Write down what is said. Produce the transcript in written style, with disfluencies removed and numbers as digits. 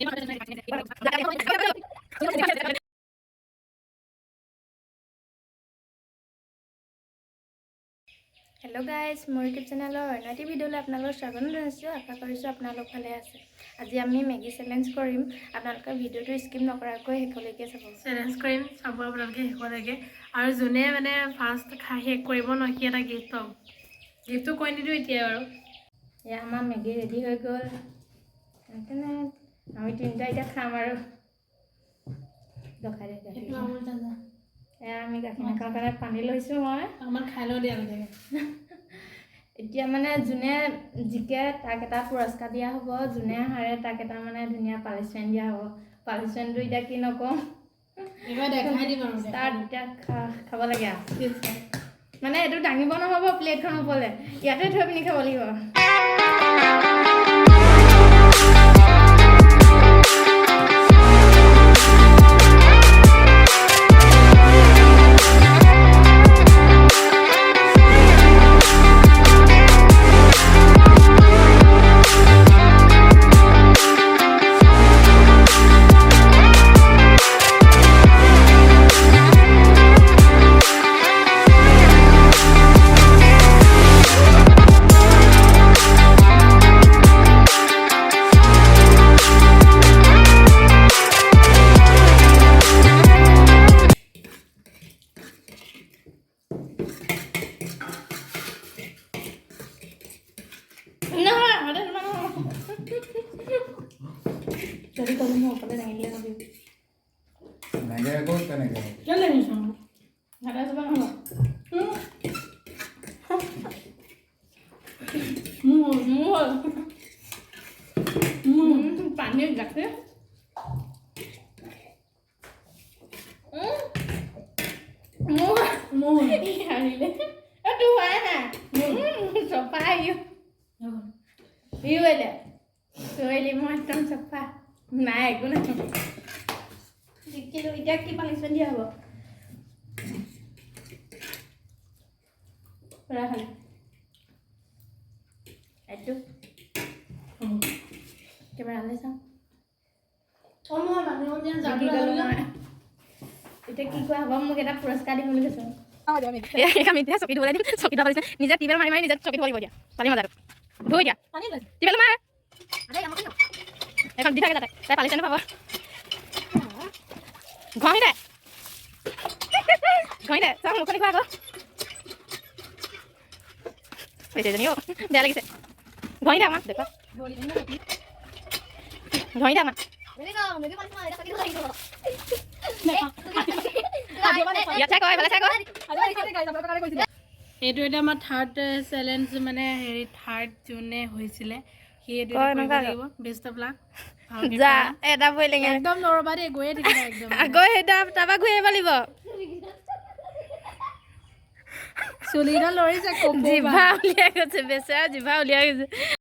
Hello guys मोर YouTube चैनलर aunty भिडिओले आपनालोक स्वागत जनाइছো आशा करिছো आपनालोक भाले আছে আজি আমি মেগি চ্যালেঞ্জ কৰিম আপোনালোকে ভিডিওটো স্কিপ নকৰাকৈ হেকলৈকে চাব চ্যালেঞ্জ কৰিম চাব আপোনালোকে হেকলৈকে আৰু যোনে মানে ফাৰ্স্ট খাই হেক কৰিব ন কি এটা গিফট পাম গিফটটো কৈ নিদিও এতিয়া বাৰু এ আমাৰ মেগি ৰেডি হৈ গল তেনে আমি তিনটা এটা খাম আৰু দখাই দে এইটো আমল দাদা এ আমি গাখীৰ নাখাওঁ কাৰণে পানী লৈছো মই আমাৰ খাই লও দিয়া গতে এতিয়া মানে যোনে জিকে তাক এটা পুৰস্কাৰ দিয়া হ'ব যোনে হাৰে তাক এটা মানে ধুনীয়া পালিশমেন্ট দিয়া হ'ব পালিশমেন্টটো এতিয়া কি নকম এবাৰ দেখাই দিম আৰু স্টাৰ্ট এতিয়া খাব লাগে মানে এটো ডাঙিব নহব প্লেটখন ওপৰলে ইয়াতে থৈ পিনি খাব লাগিব Jadi kalau mau pada yang ini nanti. Naga aku kan naga. Jalan ni sama. Ada sebanyak apa? Mual. Panik gak sih? Mual. Iya ni. Aduh mana? Sofa ayo. Iya ada. Soalnya macam sofa. Naik guna. Dikit ida ki punishment dia apa? Berapa? Itu. Coba lihat sang. oh মই মানে ওদিন যাব এটা কি কোৱা হ'ব মোক এটা পুৰস্কাৰ দিম বুলি কৈছো আমি এতিয়া চকীত বলাই দিম চকীত বলাই নিজে টিবেল মাৰি মাৰি নিজে চকীত বলিব দিয়া পানী মজা ধুই দিয়া টিবেল মাৰ এখন দি থাকে তাতে তাই পালিছে পাব ঘঁহি দে চাওঁ মুখনি খোৱা আকৌ বেছি অ' বেয়া লাগিছে ঘঁহি দে আমাক দেখুৱা ঘঁহি দে আমাক এইটো এটা আমাৰ থাৰ্ড চ্যালেঞ্জ মানে হেৰি থাৰ্ড জুনে হৈছিলে সি এইটো কৰিব লাগিব বেষ্ট অফ লাক যা এটা বই লাগে একদম নৰবা দে গৈয়ে থাকিবা একদম আকৌ এটা তাৰপা ঘূৰি আহিব লাগিব চুলিডাল লৰিছে জিভা উলিয়াই গৈছে বেচেৰা জিভা উলিয়াই গৈছে